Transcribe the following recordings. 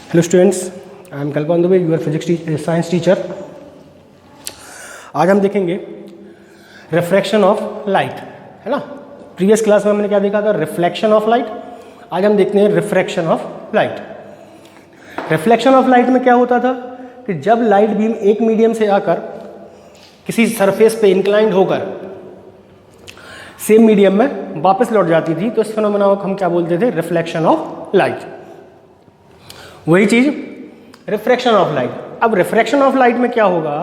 Hello students, I am Kalpana Dubey, your physics science teacher. आज हम देखेंगे रिफ्रैक्शन ऑफ लाइट, है ना। प्रीवियस क्लास में हमने क्या देखा था? Reflection of light. आज हम देखते हैं refraction of light. Reflection of light में क्या होता था कि जब लाइट बीम एक मीडियम से आकर किसी सरफेस पे इंक्लाइंड होकर सेम मीडियम में वापस लौट जाती थी, तो इस फिनोमेना को हम क्या बोलते थे? Reflection of light. वही चीज रिफ्रैक्शन ऑफ लाइट। अब रिफ्रैक्शन ऑफ लाइट में क्या होगा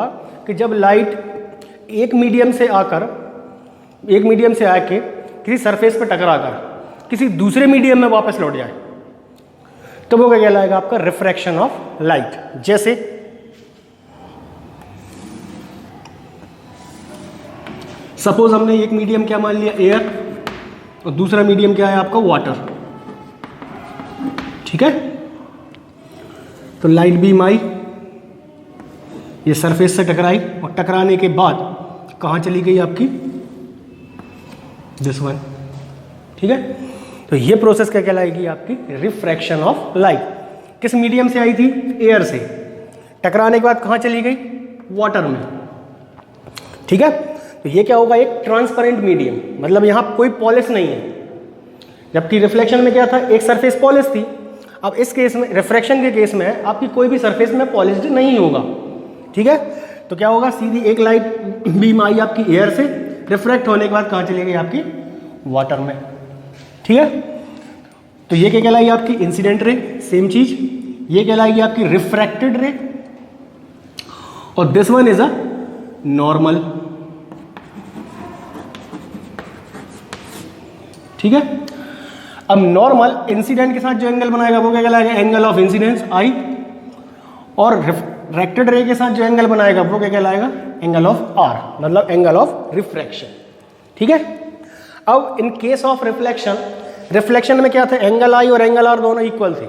कि जब लाइट एक मीडियम से आके किसी सरफेस पर टकराकर किसी दूसरे मीडियम में वापस लौट जाए, तो वो क्या कहलाएगा? आपका रिफ्रैक्शन ऑफ लाइट। जैसे सपोज हमने एक मीडियम क्या मान लिया? एयर, और दूसरा मीडियम क्या है आपका? वाटर। ठीक है, तो लाइट बीम आई, ये सरफेस से टकराई, और टकराने के बाद कहाँ चली गई आपकी? This one. ठीक है, तो ये प्रोसेस क्या कहलाएगी? आपकी रिफ्रैक्शन ऑफ लाइट। किस मीडियम से आई थी? एयर से। टकराने के बाद कहाँ चली गई? वाटर में। ठीक है, तो ये क्या होगा? एक ट्रांसपेरेंट मीडियम, मतलब यहाँ कोई पॉलिश नहीं है। जबकि रिफ्लेक्शन में क्या था? एक सरफेस पॉलिश थी। अब इस केस में, रिफ्रैक्शन के केस में, आपकी कोई भी सरफेस में पॉलिश्ड नहीं होगा। ठीक है, तो क्या होगा? सीधी एक लाइट बीम आई आपकी एयर से, रिफ्रैक्ट होने के बाद कहाँ चली गई? आपकी वाटर में। ठीक है, तो ये क्या कहलाएगी? आपकी इंसिडेंट रे। सेम चीज ये कहलाएगी आपकी रिफ्रैक्टेड रे, और this one is a normal. ठीक है, अब नॉर्मल इंसिडेंट के साथ जो एंगल बनाएगा वो क्या कहलाएगा? एंगल ऑफ इंसिडेंस आई, और रिफ्रैक्टेड रे के साथ जो एंगल बनाएगा वो क्या कहलाएगा? एंगल ऑफ आर, मतलब एंगल ऑफ रिफ्रैक्शन। ठीक है, अब इन केस ऑफ रिफ्लेक्शन में क्या था? एंगल आई और एंगल आर दोनों इक्वल थे,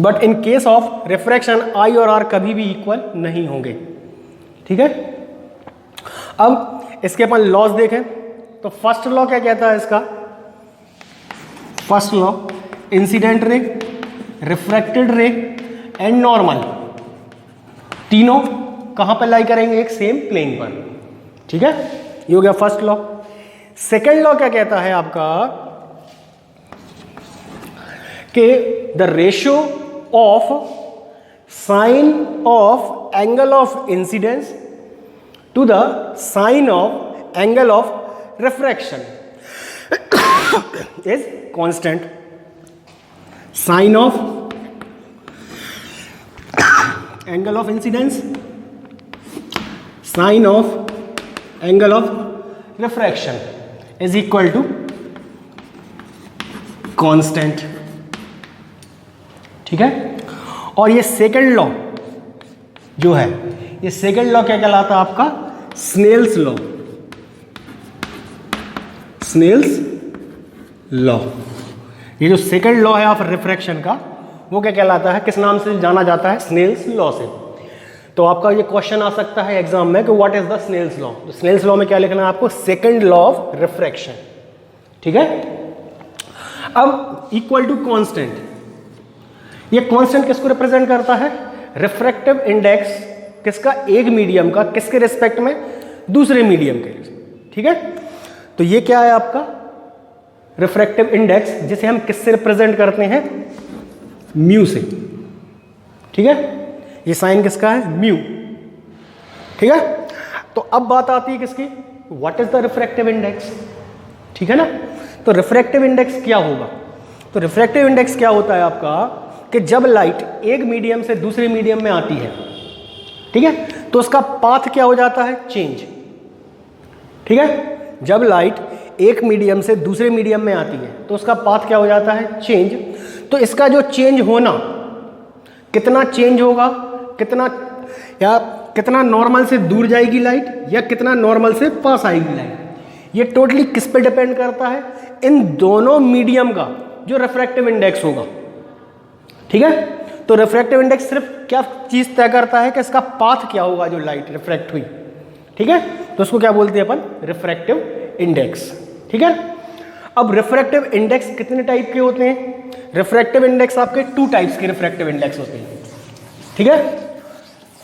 but in case of refraction I और आर कभी भी इक्वल नहीं होंगे। ठीक है, अब इसके अपन लॉज देखें तो फर्स्ट लॉ क्या कहता है इसका? First law, incident ray, refracted रे एंड नॉर्मल, तीनों कहां पर लाई करेंगे? एक सेम प्लेन पर। ठीक है, ये हो गया फर्स्ट लॉ। सेकेंड लॉ क्या कहता है आपका कि the ratio of sine of angle of incidence to the sine of angle of refraction is constant. Sine of angle of incidence, sine of angle of refraction is equal to constant. ठीक है, और ये second law जो है, ये second law क्या कहलाता है आपका? Snell's law. स्नेल्स लॉ, ये जो सेकंड लॉ है ऑफ रिफ्रैक्शन का, वो क्या कहलाता है? किस नाम से जाना जाता है? स्नेल्स लॉ से। तो आपका ये क्वेश्चन आ सकता है एग्जाम में कि what is the Snell's law. तो स्नेल्स लॉ में क्या लिखना है आपको? Second law of refraction. ठीक है, अब इक्वल टू कांस्टेंट, ये कांस्टेंट किसको रिप्रेजेंट करता है? रिफ्रैक्टिव इंडेक्स किसका? एक मीडियम का, किसके रिस्पेक्ट में? दूसरे मीडियम के। ठीक है, तो ये क्या है आपका? रिफ्रैक्टिव इंडेक्स, जिसे हम किससे रिप्रेजेंट करते हैं? म्यू से। ठीक है, ये साइन किसका है? म्यू। ठीक है, तो अब बात आती है किसकी? What is the refractive index. ठीक है ना, तो रिफ्रैक्टिव इंडेक्स क्या होगा? तो रिफ्रैक्टिव इंडेक्स क्या होता है आपका कि जब लाइट एक मीडियम से दूसरे मीडियम में आती है, ठीक है, तो उसका पाथ क्या हो जाता है? चेंज। ठीक है, जब लाइट एक मीडियम से दूसरे मीडियम में आती है तो उसका पाथ क्या हो जाता है? चेंज। तो इसका जो चेंज होना, कितना चेंज होगा, कितना नॉर्मल से दूर जाएगी लाइट, या कितना नॉर्मल से पास आएगी लाइट, ये टोटली किस पे डिपेंड करता है? इन दोनों मीडियम का जो रिफ्रैक्टिव इंडेक्स होगा। ठीक है, तो रिफ्रैक्टिव इंडेक्स सिर्फ क्या चीज तय करता है कि इसका पाथ क्या होगा जो लाइट रिफ्रैक्ट हुई। ठीक है, तो उसको क्या बोलते हैं अपन? Refractive index. ठीक है, अब रिफ्रैक्टिव इंडेक्स कितने टाइप के होते हैं? रिफ्रैक्टिव इंडेक्स आपके 2 टाइप्स के रिफ्रैक्टिव इंडेक्स होते हैं, ठीक है।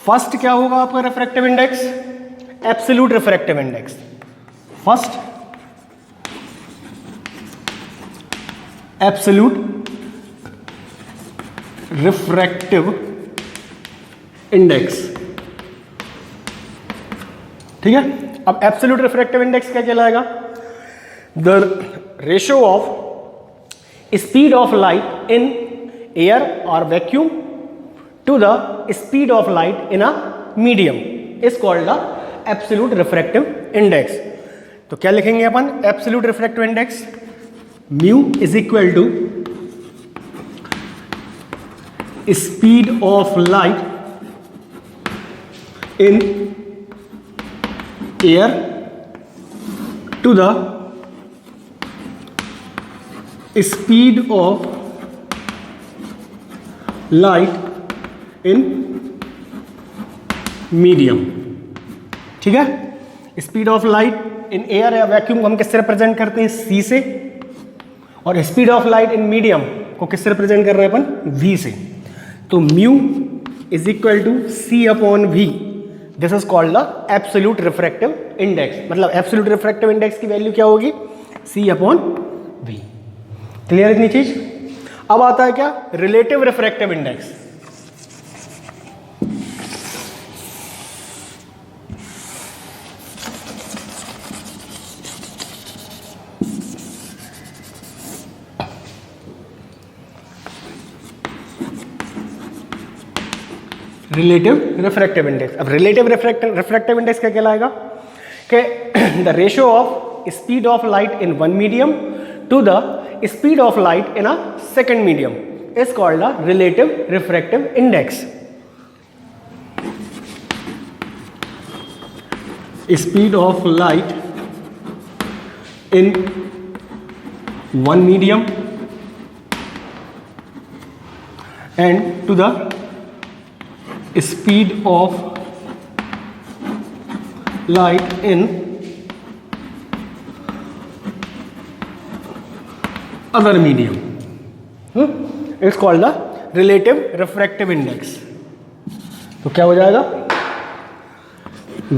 फर्स्ट क्या होगा आपका refractive index? Absolute refractive index. First absolute refractive index, ठीक है। अब एब्सोल्यूट रिफ्रैक्टिव इंडेक्स क्या कहलाएगा? The ratio of speed of light in air और vacuum to the speed of light in a medium is called the absolute refractive index. तो क्या लिखेंगे अपन? Absolute refractive index mu is equal to speed of light in air to the speed of light in medium, ठीक है। Speed of light in air या vacuum को हम किससे रिप्रेजेंट करते हैं? C से। और speed of light in medium को किससे रिप्रेजेंट कर रहे हैं अपन? V से। तो mu is equal to C upon V। This is called the absolute refractive index. मतलब एब्सोल्यूट रिफ्रैक्टिव इंडेक्स की वैल्यू क्या होगी? C upon V। क्लियर इतनी चीज? अब आता है क्या? Relative refractive index. Relative refractive index. अब रिलेटिव रिफ्रैक्टिव इंडेक्स क्या कहलाएगा? कि the ratio of speed of light in one medium to the speed of light in a second medium is called the relative refractive index. Speed of light in one medium and to the speed of light in other medium is called the relative refractive index। तो क्या हो जाएगा?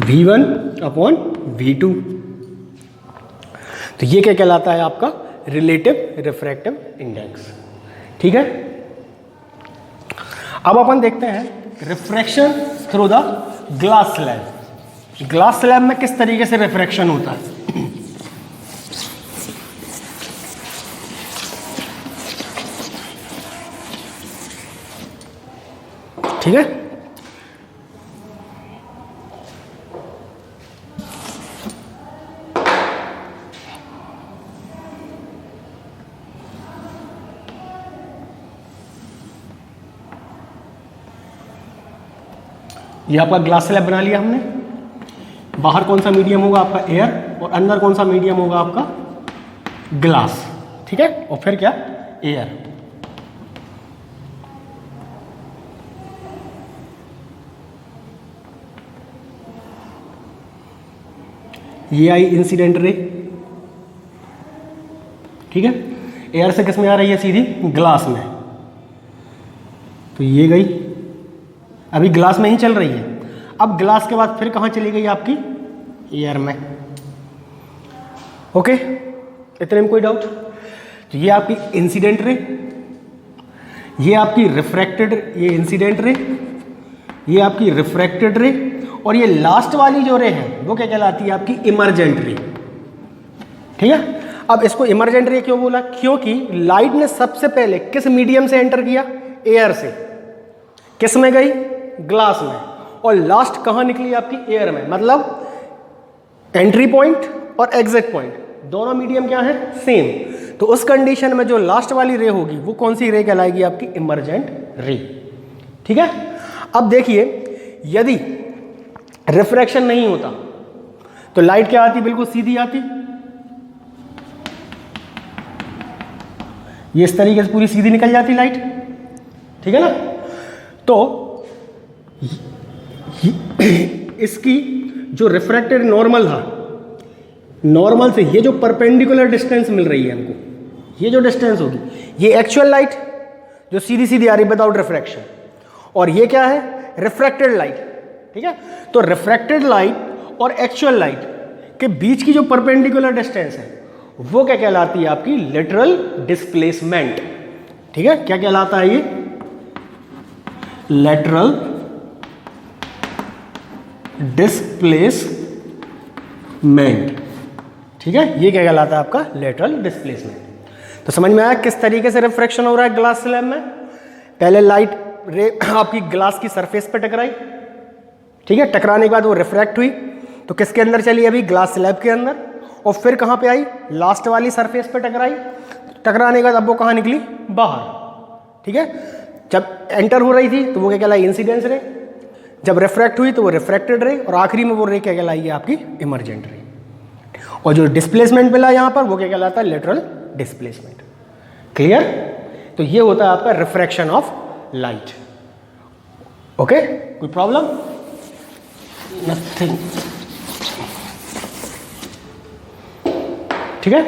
V1 upon V2। तो ये क्या कहलाता है आपका? रिलेटिव रिफ्रैक्टिव इंडेक्स, ठीक है। अब अपन देखते हैं refraction through the glass slab. Glass slab में किस तरीके से रिफ्रैक्शन होता है? ठीक है। ये आपका ग्लास स्लैब बना लिया हमने। बाहर कौन सा मीडियम होगा आपका? एयर। और अंदर कौन सा मीडियम होगा आपका? ग्लास, ठीक है। और फिर क्या? एयर। ये आई इंसिडेंट रे, ठीक है। एयर से किस में आ रही है? सीधी ग्लास में। तो ये गई, अभी ग्लास में ही चल रही है। अब ग्लास के बाद फिर कहाँ चली गई आपकी? एयर में। ओके, इतने में कोई डाउट? तो ये आपकी इंसिडेंट रे, ये आपकी रिफ्रैक्टेड, ये इंसिडेंट रे, ये आपकी रिफ्रैक्टेड रे, और ये लास्ट वाली जो रे है वो क्या कहलाती है? आपकी इमर्जेंट रे, ठीक है। अब इसको इमर्जेंट रे क्यों बोला? क्योंकि लाइट ने सबसे पहले किस मीडियम से एंटर किया? एयर से। किस में गई? ग्लास में। और लास्ट कहाँ निकली? आपकी एयर में। मतलब एंट्री पॉइंट और एग्जिट पॉइंट दोनों मीडियम क्या है? सेम। तो उस कंडीशन में जो लास्ट वाली रे होगी वो कौन सी रे कहलाएगी? आपकी इमर्जेंट रे, ठीक है। अब देखिए, यदि रिफ्रैक्शन नहीं होता तो लाइट क्या आती? बिल्कुल सीधी आती। ये इस तरीके से पूरी सीधी निकल जाती लाइट, ठीक है ना। तो इसकी जो रिफ्रैक्टेड नॉर्मल था नॉर्मल से ये जो परपेंडिकुलर डिस्टेंस मिल रही है हमको, ये जो डिस्टेंस होगी, ये एक्चुअल लाइट जो सीधी सीधी आ रही है विदाउट रिफ्रैक्शन, और ये क्या है, रिफ्रैक्टेड लाइट। ठीक है, तो रिफ्रैक्टेड लाइट और एक्चुअल लाइट के बीच की जो परपेंडिकुलर डिस्टेंस है वो क्या कहलाती है, आपकी लेटरल डिस्प्लेसमेंट। ठीक है, क्या कहलाता है ये, लेटरल डिस्प्लेसमेंट। ठीक है, ये क्या कहलाता है आपका लेटरल डिस्प्लेसमेंट। तो समझ में आया किस तरीके से रिफ्रैक्शन हो रहा है ग्लास स्लैब में। पहले लाइट रे आपकी ग्लास की सरफेस पे टकराई, ठीक है, टकराने के बाद वो रिफ्रैक्ट हुई, तो किसके अंदर चली, अभी ग्लास स्लैब के अंदर, और फिर कहाँ पे आई, लास्ट वाली सरफेस पे टकराई, टकराने के बाद अब वो कहाँ निकली, बाहर। ठीक है, जब एंटर हो रही थी तो वो क्या कहलाई, इंसिडेंस रे, जब रिफ्रैक्ट हुई तो वो रिफ्रैक्टेड रे, और आखिरी में वो रे क्या कहलाई है, आपकी इमरजेंट रे। और जो डिस्प्लेसमेंट मिला यहाँ पर वो क्या कहलाता है, लेटरल डिस्प्लेसमेंट। क्लियर, तो ये होता है आपका रिफ्रैक्शन ऑफ लाइट। ओके, कोई प्रॉब्लम, नथिंग। ठीक है,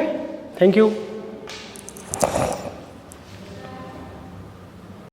थैंक यू।